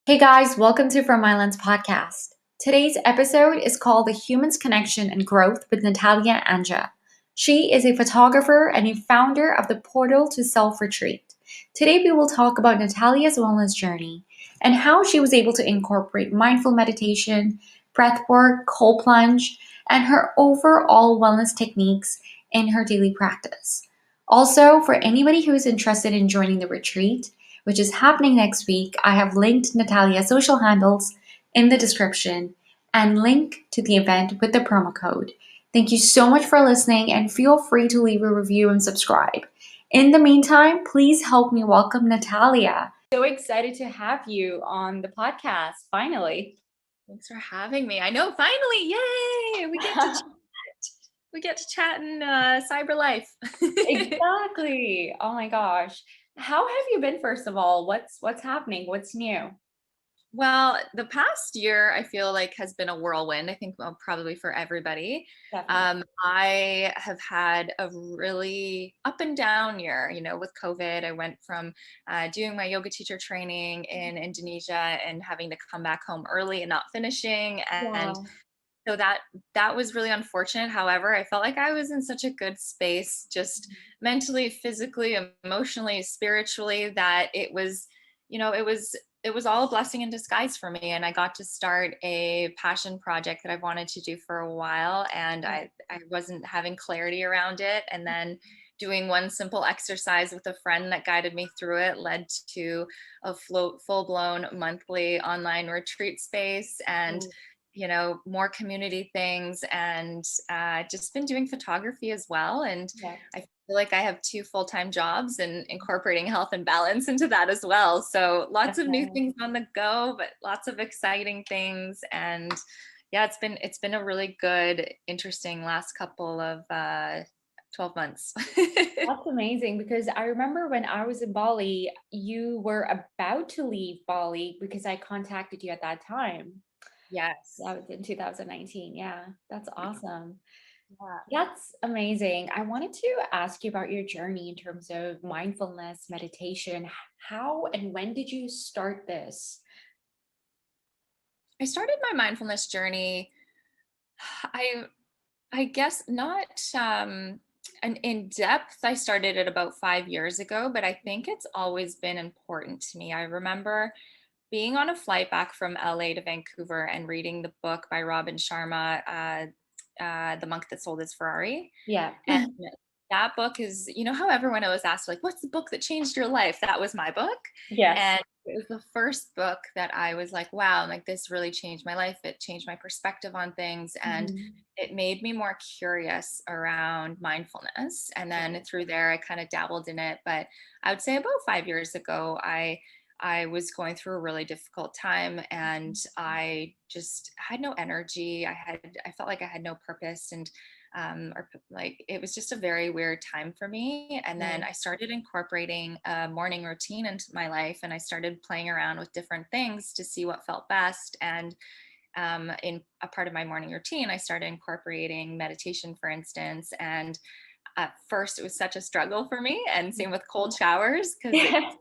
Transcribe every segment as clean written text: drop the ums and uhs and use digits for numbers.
Hey guys, welcome to From My Lens podcast. Today's episode is called The Human's Connection and Growth with Natalia Anja. She is a photographer and a founder of the Portal to Self Retreat. Today we will talk about Natalia's wellness journey and how she was able to incorporate mindful meditation, breathwork, cold plunge, and her overall wellness techniques in her daily practice. Also, for anybody who is interested in joining the retreat, which is happening next week, I have linked Natalia's social handles in the description and link to the event with the promo code. Thank you so much for listening and feel free to leave a review and subscribe. In the meantime, please help me welcome Natalia. So excited to have you on the podcast, finally. Thanks for having me. I know, finally, yay! We get to chat in cyber life. Exactly. Oh my gosh. How have you been, first of all? What's happening? What's new? Well, the past year I feel like has been a whirlwind. I think probably for everybody. Definitely. I have had a really up and down year. With COVID, I went from doing my yoga teacher training in Indonesia and having to come back home early and not finishing, and Wow. so that was really unfortunate. However, I felt like I was in such a good space, just mentally, physically, emotionally, spiritually, that it was all a blessing in disguise for me. And I got to start a passion project that I've wanted to do for a while, and I wasn't having clarity around it. And then doing one simple exercise with a friend that guided me through it led to a full-blown monthly online retreat space, and more community things, and just been doing photography as well. And Yeah, I feel like I have two full-time jobs and incorporating health and balance into that as well. So lots of new definitely. things on the go, but lots of exciting things. And yeah, it's been a really good, interesting last couple of 12 months. That's amazing because I remember when I was in Bali, you were about to leave Bali because I contacted you at that time. Yes. That was in 2019. Yeah, that's awesome. Yeah. That's amazing. I wanted to ask you about your journey in terms of mindfulness, meditation. How and when did you start this? I started my mindfulness journey. I I guess not an in depth. I started it about 5 years ago, but I think it's always been important to me. I remember being on a flight back from LA to Vancouver and reading the book by Robin Sharma, The Monk That Sold His Ferrari. Yeah. And that book is, how everyone always asks, like, what's the book that changed your life? That was my book. Yes. And it was the first book that I was like, wow, like this really changed my life. It changed my perspective on things. And Mhm. it made me more curious around mindfulness. And then through there, I kind of dabbled in it. But I would say about 5 years ago, I was going through a really difficult time, and I just had no energy. I felt like I had no purpose, and or like it was just a very weird time for me. And then Right. I started incorporating a morning routine into my life, and I started playing around with different things to see what felt best. And in a part of my morning routine, I started incorporating meditation, for instance. And at first, it was such a struggle for me, and same with cold showers, because it's Yeah.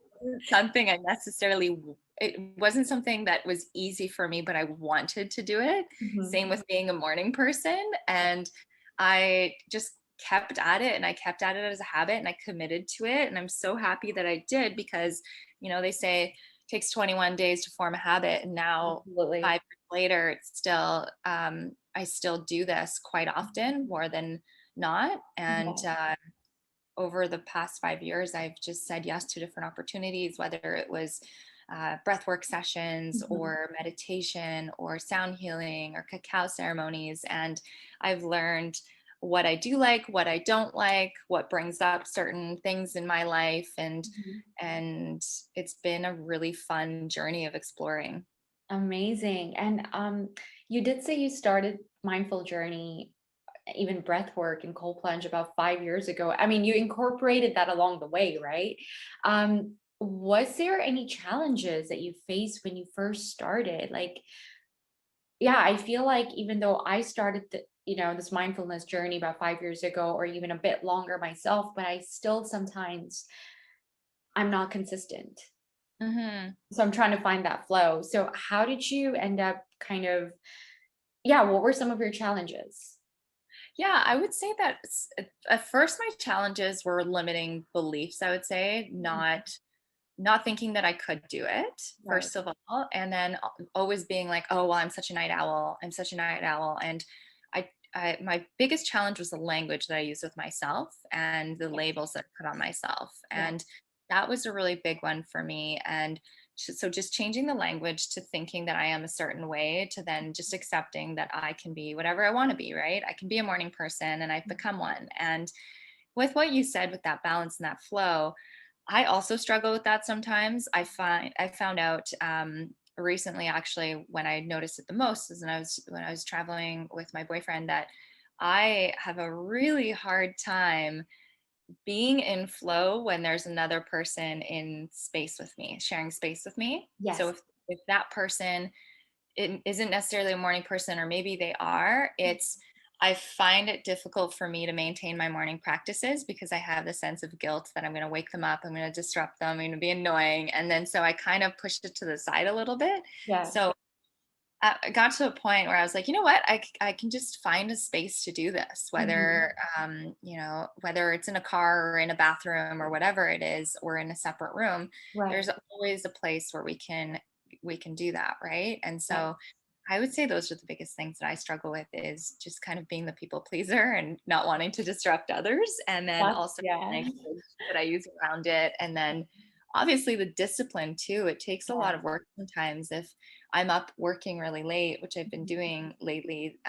something I necessarily it wasn't something that was easy for me, but I wanted to do it. Mhm. Same with being a morning person. And I just kept at it, and I kept at it as a habit, and I committed to it. And I'm so happy that I did, because, they say it takes 21 days to form a habit. And now, Absolutely. 5 years later, it's still, I still do this quite often, more than not. And Yeah. over the past 5 years, I've just said yes to different opportunities, whether it was breathwork sessions Mhm. or meditation or sound healing or cacao ceremonies. And I've learned what I do like, what I don't like, what brings up certain things in my life. And Mhm. and it's been a really fun journey of exploring. Amazing. And you did say you started mindful journey, even breath work and cold plunge about 5 years ago. I mean, you incorporated that along the way, right? Was there any challenges that you faced when you first started? Like, yeah, I feel like even though I started this mindfulness journey about 5 years ago, or even a bit longer myself, but I still sometimes I'm not consistent. Mhm. So I'm trying to find that flow. So how did you end up kind of, yeah, what were some of your challenges? Yeah, I would say that at first my challenges were limiting beliefs, I would say, Mhm. not thinking that I could do it, Right. first of all, and then always being like, "Oh, well, I'm such a night owl. I'm such a night owl." And my biggest challenge was the language that I use with myself and the Yeah. labels that I put on myself. Yeah. And that was a really big one for me. And so just changing the language to thinking that I am a certain way to then just accepting that I can be whatever I want to be, right? I can be a morning person and I've become one. And with what you said with that balance and that flow, I also struggle with that sometimes. I found out recently, actually, when I noticed it the most is when I was traveling with my boyfriend, that I have a really hard time being in flow when there's another person in space with me, sharing space with me. So Yes. if that person it isn't necessarily a morning person, or maybe they are, it's I find it difficult for me to maintain my morning practices because I have the sense of guilt that I'm going to wake them up, I'm going to disrupt them, I'm going to be annoying, and then so I kind of pushed it to the side a little bit. Yeah. So I got to a point where I was like, you know what, I can just find a space to do this, Mhm. whether whether it's in a car or in a bathroom or whatever it is, or in a separate room. Right. There's always a place where we can do that, right? And Yes. so I would say those are the biggest things that I struggle with, is just kind of being the people pleaser and not wanting to disrupt others, and then That's also the yeah. language that I use around it, and then obviously the discipline too. It takes a Yeah. lot of work sometimes. If I'm up working really late, which I've been doing lately,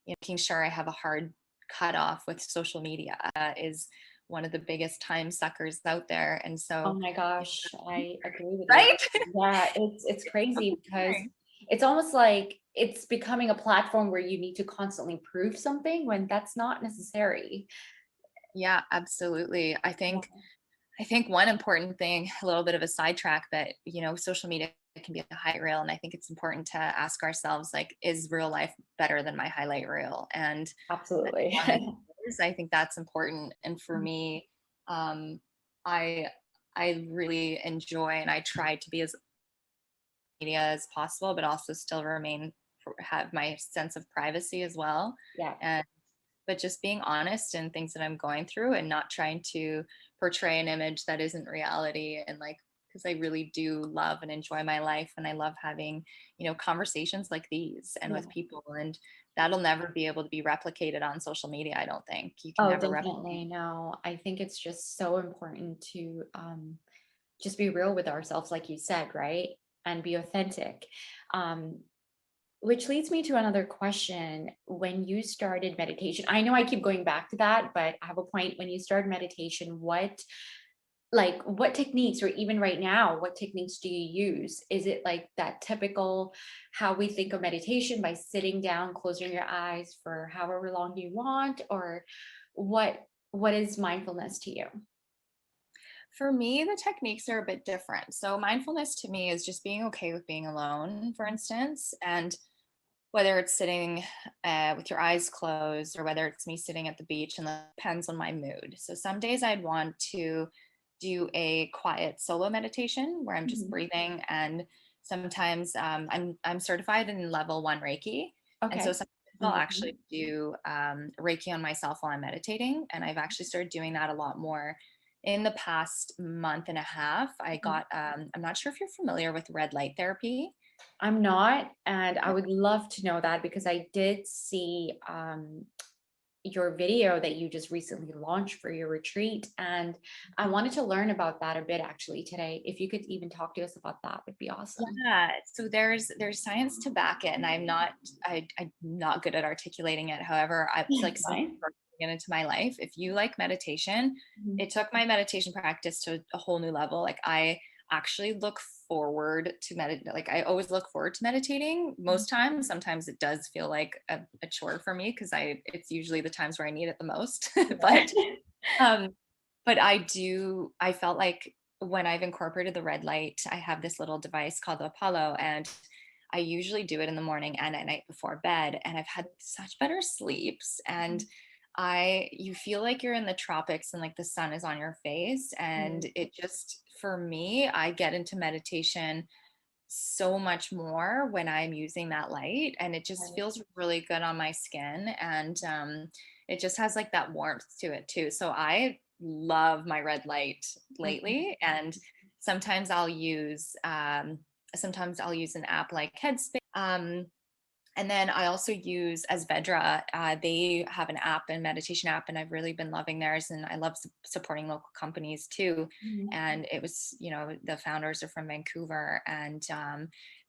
making sure I have a hard cutoff with social media is one of the biggest time suckers out there. And Oh so, my gosh, I agree with you. right? Yeah, it's crazy because it's almost like it's becoming a platform where you need to constantly prove something when that's not necessary. Yeah, absolutely. Yeah. I think one important thing, a little bit of a sidetrack, but social media can be a highlight reel, and I think it's important to ask ourselves, like, is real life better than my highlight reel? And as Absolutely. long as it is, I think that's important. And for me, um, I I really enjoy, and I try to be as media as possible, but also still have my sense of privacy as well. Yeah. And but just being honest in things that I'm going through, and not trying to portray an image that isn't reality. And like, because I really do love and enjoy my life, and I love having, conversations like these and with Yeah. people, and that'll never be able to be replicated on social media. I don't think you can Oh, never replicate. definitely. No, I think it's just so important to just be real with ourselves, like you said, right? And be authentic. Um, which leads me to another question. When you started meditation, I know I keep going back to that, but I have a point. When you started meditation, what techniques, or even right now, what techniques do you use? Is it like that typical how we think of meditation, by sitting down, closing your eyes for however long you want, or what what is mindfulness to you? For me, the techniques are a bit different. So mindfulness to me is just being okay with being alone, for instance, and whether it's sitting with your eyes closed, or whether it's me sitting at the beach, and that depends on my mood. So some days I'd want to do a quiet solo meditation where I'm just Mhm. breathing, and sometimes I'm certified in level 1 Reiki, and so Okay. sometimes I'll actually Amazing. do Reiki on myself while I'm meditating, and I've actually started doing that a lot more in the past month and a half. Mhm. I'm not sure if you're familiar with red light therapy. I'm not, and I would love to know that because I did see your video that you just recently launched for your retreat, and I wanted to learn about that a bit actually today. If you could even talk to us about that, would be awesome. Yeah, so there's science to back it, and I'm not good at articulating it. However, it's like since Fine. bringing it into my life, if you like meditation, Mhm. it took my meditation practice to a whole new level. Like, I actually look forward to like, I always look forward to meditating Mhm. most times. Sometimes it does feel like a chore for me, because I it's usually the times where I need it the most. Yeah. but um, but I felt like when I've incorporated the red light, I have this little device called the Apollo, and I usually do it in the morning and at night before bed. And I've had such better sleeps. And you feel like you're in the tropics and like the sun is on your face. And Mm. it just, for me, I get into meditation so much more when I'm using that light, and it just Right. feels really good on my skin. And it just has like that warmth to it too. So I love my red light Mhm. lately. And sometimes I'll use sometimes I'll use an app like Headspace. And then I also use Asvedra. They have an app, a meditation app, and I've really been loving theirs. And I love supporting local companies too. Mhm. And it was, the founders are from Vancouver, and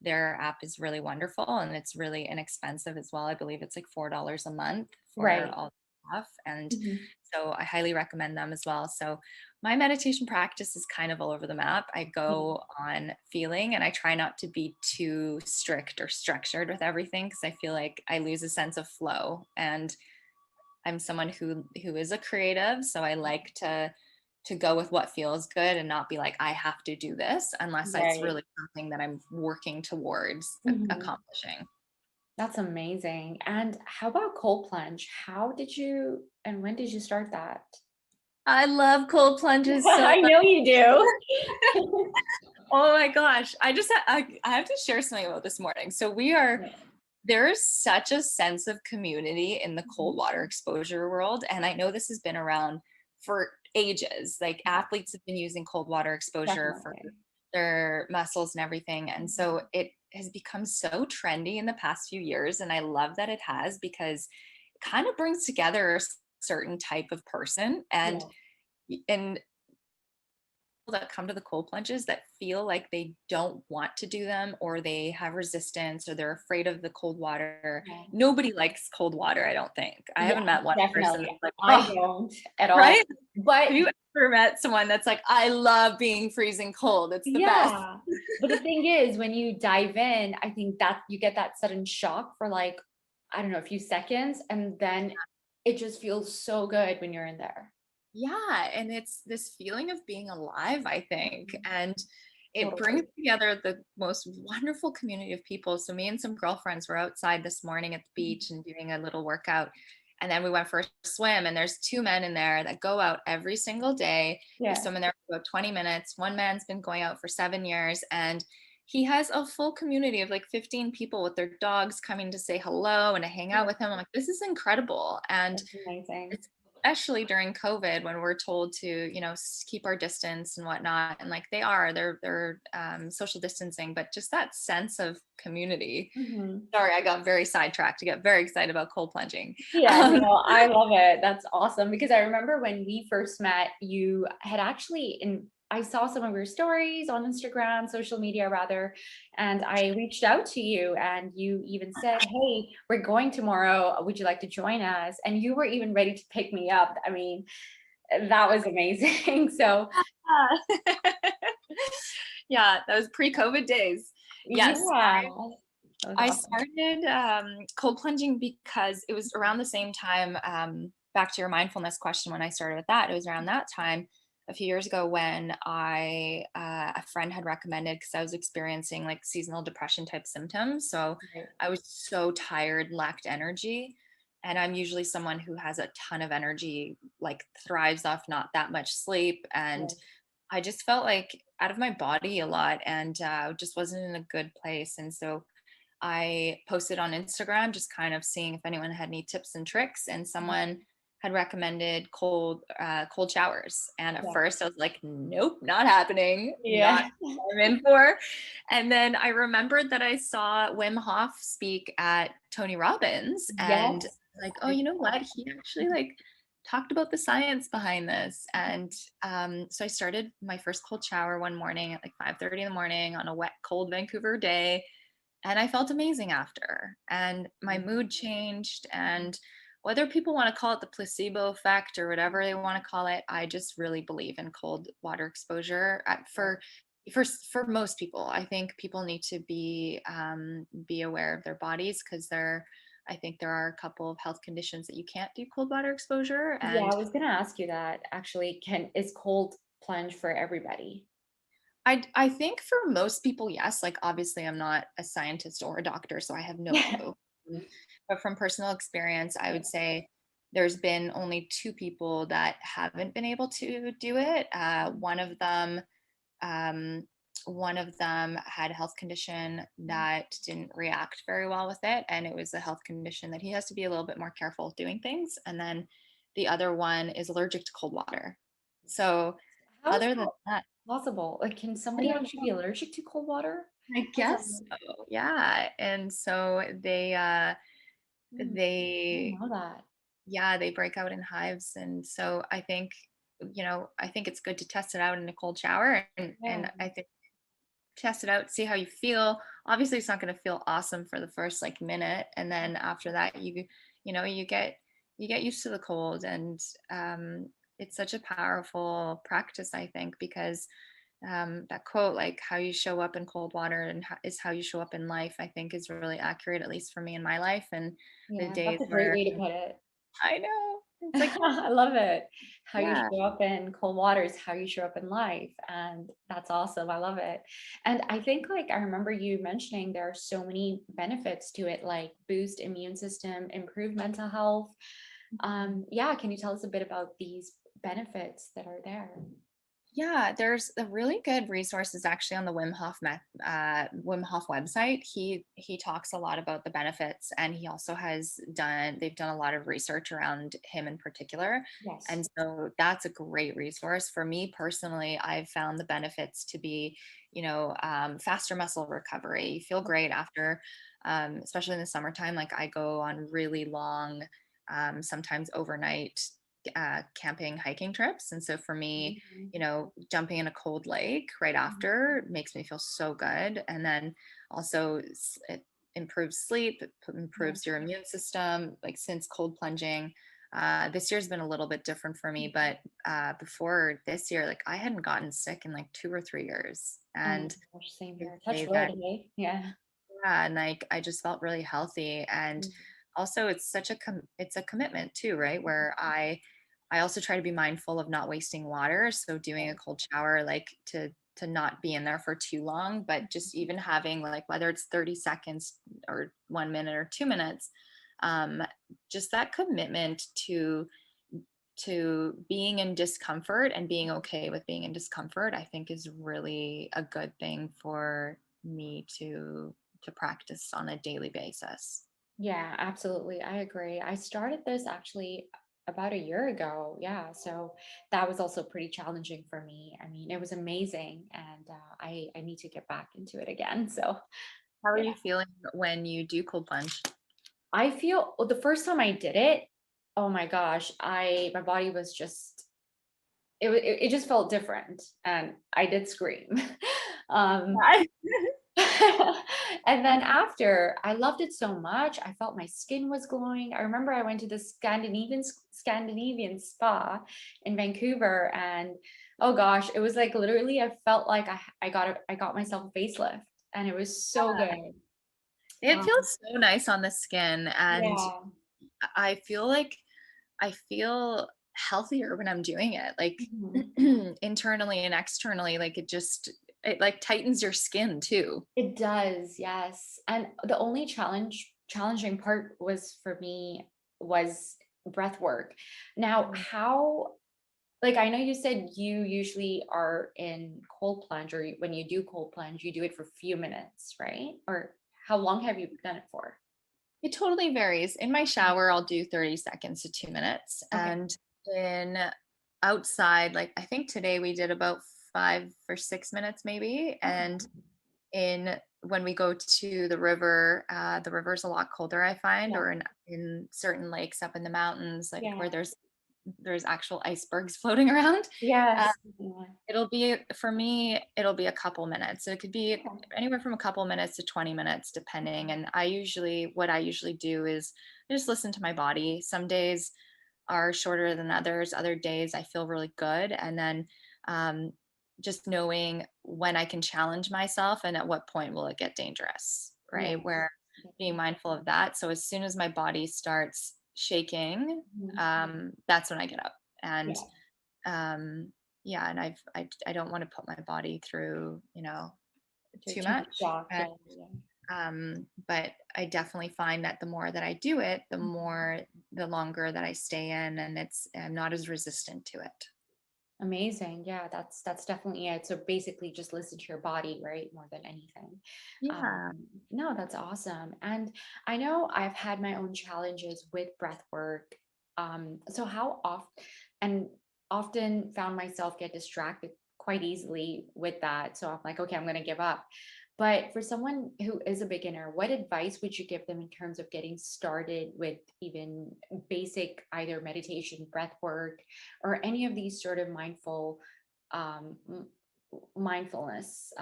their app is really wonderful, and it's really inexpensive as well. I believe it's like $4 a month for Right. all the stuff. And Mhm. so I highly recommend them as well. So my meditation practice is kind of all over the map. I Yeah. go on feeling, and I try not to be too strict or structured with everything, because I feel like I lose a sense of flow. And I'm someone who is a creative, so I like to go with what feels good and not be like I have to do this unless it's Right. really something that I'm working towards Mhm. accomplishing. That's amazing. And how about cold plunge? How did you and when did you start that? I love cold plunges so I much. know you do. Oh my gosh. I have to share something about this morning. So Yeah. there is such a sense of community in the cold Mhm. water exposure world. And I know this has been around for ages. Like Yeah, athletes have been using cold water exposure for definitely. their muscles and everything. And Mhm. so it has become so trendy in the past few years. And I love that it has, because it kind of brings together a certain type of person. Yeah. And that come to the cold plunges that feel like they don't want to do them, or they have resistance, or they're afraid of the cold water. Yeah. Nobody likes cold water, I don't think. I Yeah, haven't met one person definitely. that's like, I oh, don't at all. right? But Have you ever met someone that's like, I love being freezing cold? It's the best. yeah. But the thing is, when you dive in, I think that you get that sudden shock for like, I don't know, a few seconds, and then it just feels so good when you're in there. Yeah, and it's this feeling of being alive, I think. Mhm. And it brings Totally. together the most wonderful community of people. So me and some girlfriends were outside this morning at the Mhm. beach and doing a little workout. And then we went for a swim, and there's two men in there that go out every single day. They Yeah. swim in there for about 20 minutes. One man's been going out for 7 years, and he has a full community of like 15 people with their dogs coming to say hello and to hang out Yeah. with him. I'm like, this is incredible. And That's amazing. especially during COVID, when we're told to, keep our distance and whatnot. And like they're social distancing, but just that sense of community. Mhm. Sorry, I got very sidetracked to get very excited about cold plunging. Yeah, Um, no, I love it. That's awesome because I remember when we first met, you had actually in I saw some of your stories on Instagram, social media rather, and I reached out to you and you even said, "Hey, we're going tomorrow. Would you like to join us?" And you were even ready to pick me up. I mean, that was amazing. So, yeah, that was pre-COVID days. Yes, yeah, that was I awesome. started cold plunging because it was around the same time. Back to your mindfulness question, when I started with that, it was around that time a few years ago when a friend had recommended, because I was experiencing like seasonal depression type symptoms. So Right. I was so tired, lacked energy. And I'm usually someone who has a ton of energy, like thrives off not that much sleep. And Right. I just felt like out of my body a lot, and just wasn't in a good place. And so I posted on Instagram, just kind of seeing if anyone had any tips and tricks, and someone had recommended cold showers. And at Yeah. first, I was like, "Nope, not happening. Yeah. Not what I'm in for." And then I remembered that I saw Wim Hof speak at Tony Robbins, and Yes. like, oh, I you know what? He actually like talked about the science behind this. And so I started my first cold shower one morning at like 5:30 in the morning on a wet, cold Vancouver day, and I felt amazing after. And my mood changed. And whether people want to call it the placebo effect or whatever they want to call it, I just really believe in cold water exposure. For most people, I think people need to be aware of their bodies, because I think there are a couple of health conditions that you can't do cold water exposure. Yeah, I And was gonna ask you that actually. Can is cold plunge for everybody? I think for most people, yes. Like obviously, I'm not a scientist or a doctor, so I have no Yeah. clue. But from personal experience, I would say there's been only two people that haven't been able to do it. Um, one of them had a health condition that didn't react very well with it, and it was a health condition that he has to be a little bit more careful doing things. And then the other one is allergic to cold water. So How is other than that that, possible? Like, can I somebody don't actually be know. allergic to cold water? I That's guess so. Yeah. And so I didn't they know that. yeah, they break out in hives. And so I think, I think it's good to test it out in a cold shower, and Yeah. I think test it out, see how you feel. Obviously, it's not going to feel awesome for the first like minute, and then after that, you get used to the cold, and it's such a powerful practice, I think, because that quote, like how you show up in cold water is how you show up in life, I think is really accurate, at least for me in my life. And the Yeah, days that's a great where way to put it. I know it's like, I love it. How you yeah, show up in cold water is how you show up in life, and that's awesome. I love it. And I think, like, I remember you mentioning there are so many benefits to it, like boost immune system, improve mental health. Yeah, can you tell us a bit about these benefits that are there? yeah, there's a really good resources actually on the Wim Hof website. He talks a lot about the benefits, and he also they've done a lot of research around him in particular. Yes. And so that's a great resource. For me personally, I've found the benefits to be, faster muscle recovery. You feel great after, especially in the summertime. Like I go on really long, sometimes overnight camping hiking trips. And so for me, Mhm. jumping in a cold lake right after makes me feel so good. And then also it improves sleep, it Yeah. improves your immune system. Like since cold plunging, this year's been a little bit different for me, but before this year, like I hadn't gotten sick in like 2 or 3 years. Oh my And gosh, same I would here. Touch say wood, that, hey? Yeah. yeah, and like I just felt really healthy. And Mm. also it's such it's a commitment too, right? Where I also try to be mindful of not wasting water. So doing a cold shower, like to not be in there for too long, but just even having like whether it's 30 seconds or 1 minute or 2 minutes, um, just that commitment to being in discomfort and being okay with being in discomfort, I think is really a good thing for me to practice on a daily basis. Yeah, absolutely. I agree. I started this actually about a year ago. Yeah. So that was also pretty challenging for me. I mean, it was amazing. And I need to get back into it again. So How are yeah, you feeling when you do cold plunge? I feel well, the first time I did it, oh my gosh, my body was just, it just felt different. And I did scream. um, Right. And then after, I loved it so much. I felt my skin was glowing. I remember I went to the Scandinavian spa in Vancouver, and oh gosh, it was like literally I felt like I got myself a facelift, and it was so good. It Um, feels so nice on the skin, and yeah. I feel like I feel healthier when I'm doing it, like Mhm. internally and externally. Like it like tightens your skin too. It does, yes. And the only challenging part was for me was breath work. Now, how, like, I know you said you usually are in cold plunge, or when you do cold plunge, you do it for a few minutes, right? Or how long have you done it for? It totally varies. In my shower, I'll do 30 seconds to 2 minutes. Okay. And in outside, like I think today we did about 5 or 6 minutes maybe. And Okay. in when we go to the river's a lot colder, I find, Yeah. or in certain lakes up in the mountains, like Yeah. where there's actual icebergs floating around. Uh, Yes. Yeah. It'll be for me, it'll be a couple minutes. So it could be Okay. anywhere from a couple minutes to 20 minutes, depending. Okay. And what I usually do is I just listen to my body. Some days are shorter than others. Other days I feel really good. And then um, just knowing when I can challenge myself and at what point will it get dangerous, right? Yes. Where being mindful of that. So as soon as my body starts shaking, Mhm. that's when I get up. And Yeah. um, yeah, and I don't want to put my body through, Too too much much. shock. And Yeah. Yeah. But I definitely find that the more that I do it, the longer that I stay in, and I'm not as resistant to it. Amazing. Yeah, that's definitely it. So basically just listen to your body, right? More than anything. Um, Yeah. no, that's awesome. And I know I've had my own challenges with breath work. So how often and often found myself get distracted quite easily with that. So I'm like, okay, I'm gonna give up. But for someone who is a beginner, what advice would you give them in terms of getting started with even basic either meditation, breath work, or any of these sort of um, m- mindfulness,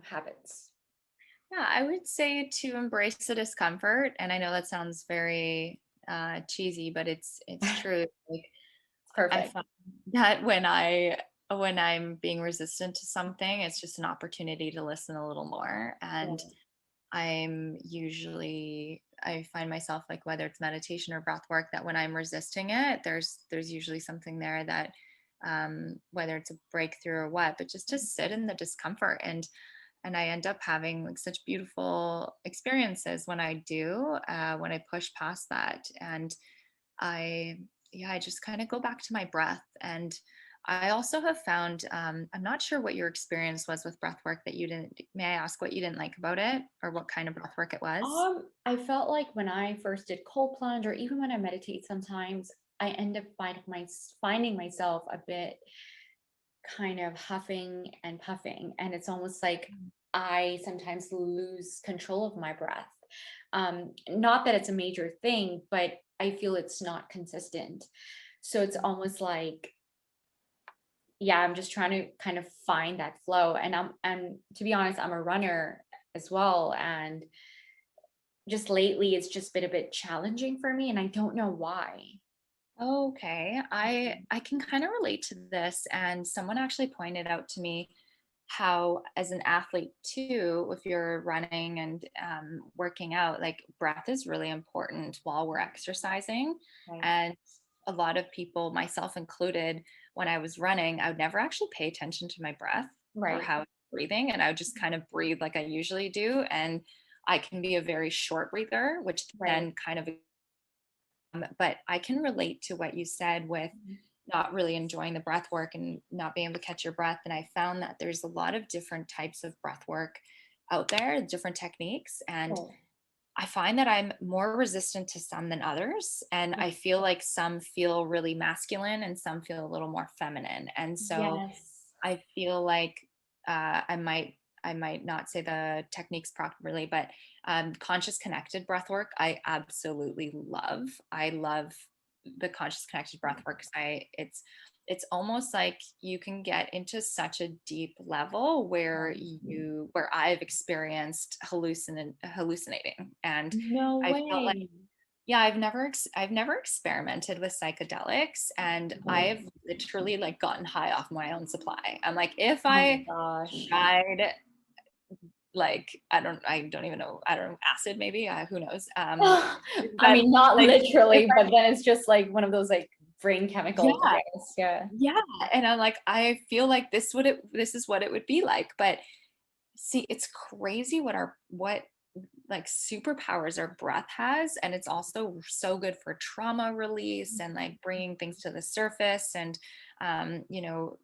habits? Yeah, I would say to embrace the discomfort, and I know that sounds very cheesy, but it's It's true. Like I perfect. find that when I'm being resistant to something, it's just an opportunity to listen a little more. And Right. I find myself, like, whether it's meditation or breath work, that when I'm resisting it, there's usually something there that whether it's a breakthrough or what, but just to sit in the discomfort, and I end up having like such beautiful experiences when I do, when I push past that. And I, yeah, I just kind of go back to my breath. And I also have found, I'm not sure what your experience was with breath work that you didn't, may I ask what you didn't like about it, or what kind of breath work it was? I felt like when I first did cold plunge, or even when I meditate, sometimes I end up finding myself a bit kind of huffing and puffing, and it's almost like I sometimes lose control of my breath. Not that it's a major thing, but I feel it's not consistent. So it's almost like, yeah, I'm just trying to kind of find that flow. And to be honest, I'm a runner as well. And just lately it's just been a bit challenging for me, and I don't know why. Okay, I can kind of relate to this, and someone actually pointed out to me how, as an athlete too, if you're running and working out, like, breath is really important while we're exercising. Right. And a lot of people, myself included, when I was running, I would never actually pay attention to my breath or Right. how I was breathing, and I would just kind of breathe like I usually do. And I can be a very short breather, which Right. then kind of, but I can relate to what you said with Mhm. not really enjoying the breath work and not being able to catch your breath. And I found that there's a lot of different types of breath work out there, different techniques. And Right. I find that I'm more resistant to some than others. And I feel like some feel really masculine and some feel a little more feminine. And so Yes. I feel like I might not say the techniques properly, but conscious connected breath work I absolutely love. I love the conscious connected breath work, 'cause I it's almost like you can get into such a deep level where I've experienced hallucinating. And No I felt like, way. yeah, I've never experimented with psychedelics, and I've literally, like, gotten high off my own supply. I'm like, if Oh my I gosh. tried, like, I don't even know, I don't know, acid maybe, who knows? I But, mean, not like, if literally, I but then it's just like one of those like brain chemicals, I yeah, guess. Yeah. yeah, and I'm like, I feel like this is what it would be like. But see, it's crazy what like superpowers our breath has, and it's also so good for trauma release and like bringing things to the surface. And you know,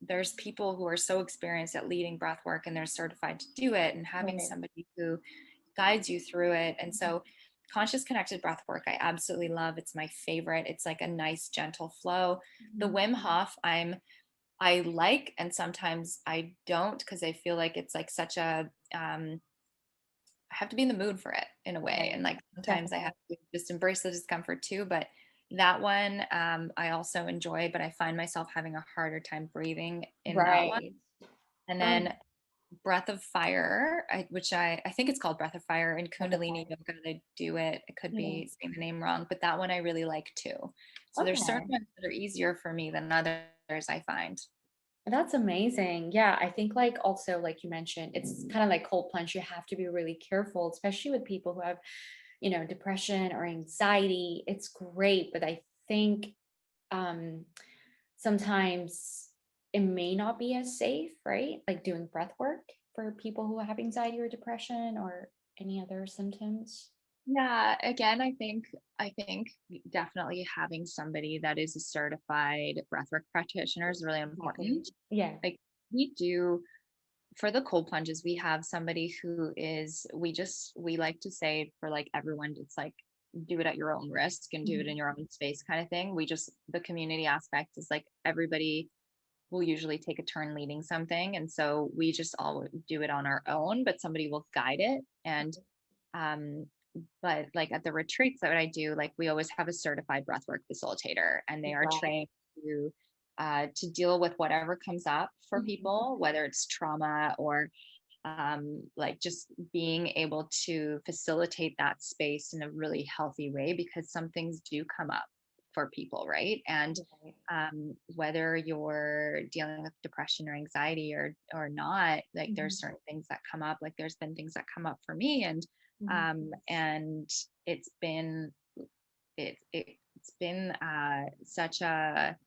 there's people who are so experienced at leading breath work and they're certified to do it, and having Right. somebody who guides you through it. And so conscious connected breath work I absolutely love. It's my favorite. It's like a nice gentle flow. The Mhm. Wim Hof I like, and sometimes I don't, because I feel like it's like such a I have to be in the mood for it in a way. Right. And like sometimes I Definitely. have to just embrace the discomfort too. But that one I also enjoy, but I find myself having a harder time breathing in that one. Right. And Oh, then Breath of Fire, I think it's called Breath of Fire in Kundalini definitely. yoga. They do it. I could Yeah. be saying the name wrong, but that one I really like too. So there's certain Okay. ones that are easier for me than others, I find. That's amazing. Yeah, I think like also like you mentioned, it's kind of like cold plunge. You have to be really careful, especially with people who have, depression or anxiety. It's great, but I think um sometimes it may not be as safe, right? Like doing breath work. for people who have anxiety or depression or any other symptoms? Yeah, again, I think definitely having somebody that is a certified breathwork practitioner is really Exactly. important. Yeah. Like we do for the cold plunges, we have somebody who is we like to say for like everyone, it's like do it at your own risk and do it Mhm. in your own space kind of thing. We just the community aspect is like everybody will usually take a turn leading something. And so we just all do it on our own, but somebody will guide it. And um, but like at the retreats that I do, like we always have a certified breathwork facilitator, and they are Right. trained to deal with whatever comes up for Mhm. people, whether it's trauma or like just being able to facilitate that space in a really healthy way because some things do come up for people, right? And Right. whether you're dealing with depression or anxiety or not, like Mhm. there's certain things that come up. Like there's been things that come up for me, Mhm. and it's been it's been such a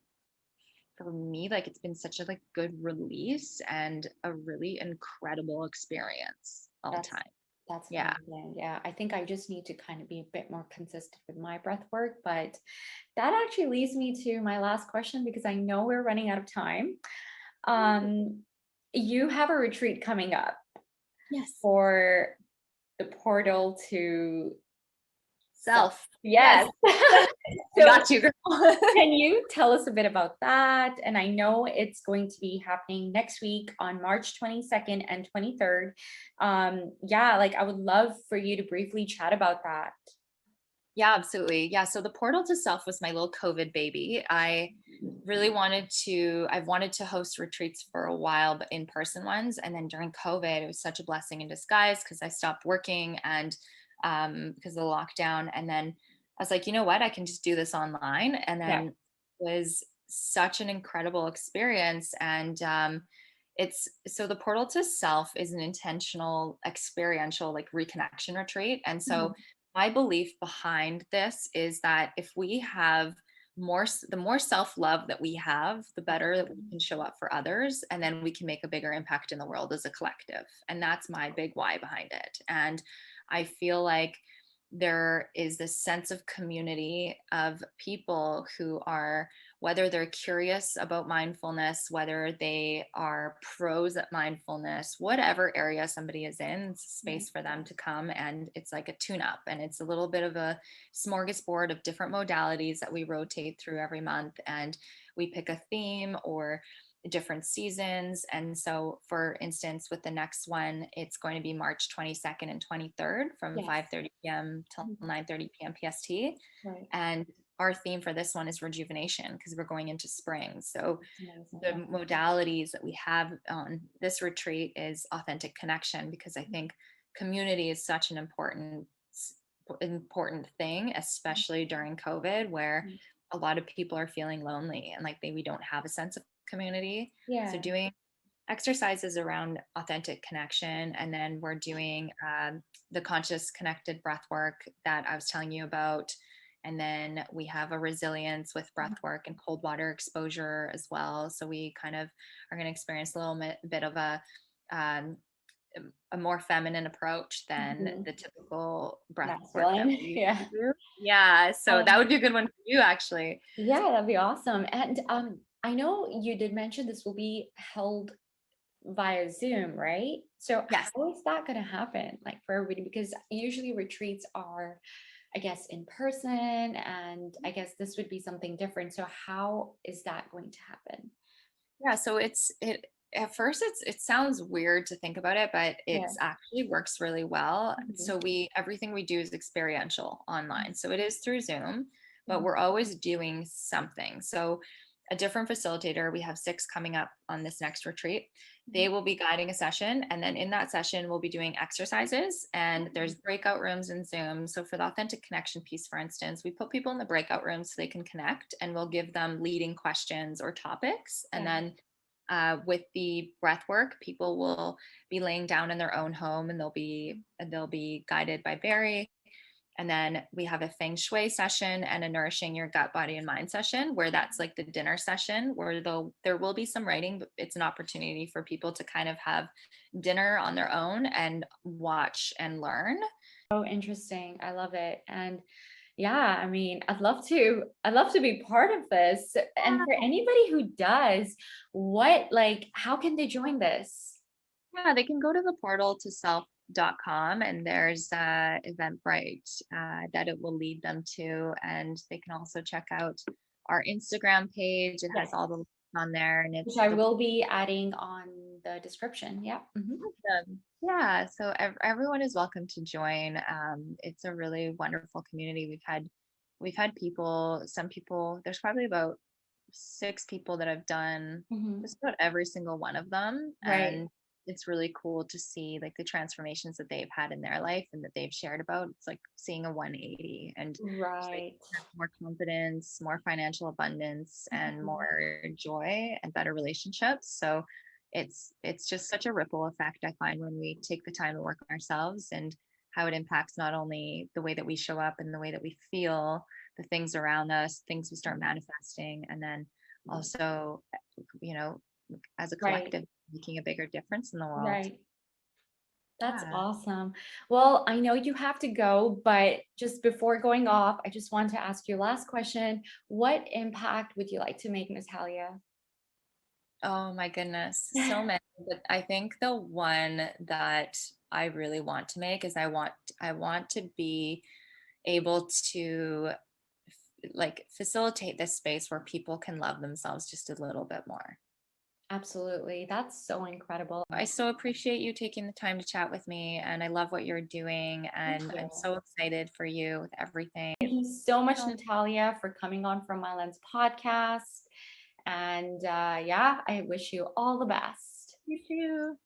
for me, like it's been such a like good release and a really incredible experience all the That's time. that's Yeah. amazing. Yeah, I think I just need to kind of be a bit more consistent with my breath work, but that actually leads me to my last question because I know we're running out of time. Um, you have a retreat coming up Yes. for the portal to self. Self. Yes. Yes. I So got you, girl. can you tell us a bit about that? And I know it's going to be happening next week on March 22nd and 23rd. Yeah, like I would love for you to briefly chat about that. Yeah, absolutely. Yeah. So the portal to self was my little COVID baby. I've wanted to host retreats for a while, but in person ones. And then during COVID, it was such a blessing in disguise because I stopped working and because of the lockdown. And then I was like, you know what? I can just do this online. And Yeah. then it was such an incredible experience. And it's so the portal to self is an intentional experiential like reconnection retreat. And so Mhm. my belief behind this is that if we have the more self-love that we have, the better that we can show up for others, and then we can make a bigger impact in the world as a collective. And that's my big why behind it. And I feel like there is this sense of community of people who are, whether they're curious about mindfulness, whether they are pros at mindfulness, whatever area somebody is in, it's a Yeah. space for them to come. And it's like a tune up, and it's a little bit of a smorgasbord of different modalities that we rotate through every month. And we pick a theme or different seasons. And so, for instance, with the next one, it's going to be March 22nd and 23rd from Yes. 5:30 p.m. till Mhm. 9:30 p.m. PST. Right. And our theme for this one is rejuvenation because we're going into spring. So That's amazing. the Yeah. modalities that we have on this retreat is authentic connection because I think community is such an important thing, especially during COVID, where Mhm. a lot of people are feeling lonely and like we don't have a sense of community. So Yeah. doing exercises around authentic connection, and then we're doing the conscious connected breath work that I was telling you about. And then we have a resilience with breath work and cold water exposure as well. So we kind of are going to experience a little bit of um, a more feminine approach than Mhm. the typical breath work that Masculine. we Yeah. usually do. Yeah, so that Um, would be a good one for you, actually. yeah, that'd be awesome. And I know you did mention this will be held via Zoom, right? So Yes. how is that going to happen, like for everybody? Because usually retreats are, I guess, in person, and I guess this would be something different. So how is that going to happen? Yeah, so it at first it sounds weird to think about it, but Yeah. it's actually works really well. Mhm. So we everything we do is experiential online. So it is through Zoom, but Mhm. we're always doing something. So a different facilitator, we have six coming up on this next retreat. They Mhm. will be guiding a session, and then in that session we'll be doing exercises, and there's breakout rooms in Zoom. So for the authentic connection piece, for instance, we put people in the breakout rooms so they can connect, and we'll give them leading questions or topics. And Yeah. then with the breath work, people will be laying down in their own home, and they'll be guided by Barry. And then we have a feng shui session and a nourishing your gut, body, and mind session, where that's like the dinner session, where there will be some writing, but it's an opportunity for people to kind of have dinner on their own and watch and learn. So interesting. I love it. And yeah, I mean, I'd love to be part of this. And for anybody who does, how can they join this? Yeah, they can go to the portal to self.com, and there's Eventbrite that it will lead them to. And they can also check out our Instagram page. It has Yes. all the links on there, and Which it's I will be adding on the description. Yeah. awesome. Yeah, so everyone is welcome to join. It's a really wonderful community. We've had people, some people, there's probably about 6 people that have done Mhm. just about every single one of them. Right. And it's really cool to see like the transformations that they've had in their life and that they've shared about. It's like seeing a 180, and just like Right. more confidence, more financial abundance, and Mhm. more joy and better relationships. So it's just such a ripple effect, I find, when we take the time to work on ourselves, and how it impacts not only the way that we show up and the way that we feel, the things around us, things we start manifesting, and then also, you know, as a Right. collective, making a bigger difference in the world. Right. That's Yeah. awesome. Well, I know you have to go, but just before going off, I just want to ask you a last question. What impact would you like to make, Natalia? Oh my goodness, so many. But I think the one that I really want to make is I want to be able to like facilitate this space where people can love themselves just a little bit more. Absolutely. That's so incredible. I so appreciate you taking the time to chat with me, and I love what you're doing, Thank and I'm you. so excited for you with everything. Thank you so much, Natalia, for coming on From My Lens podcast. And yeah, I wish you all the best. You too.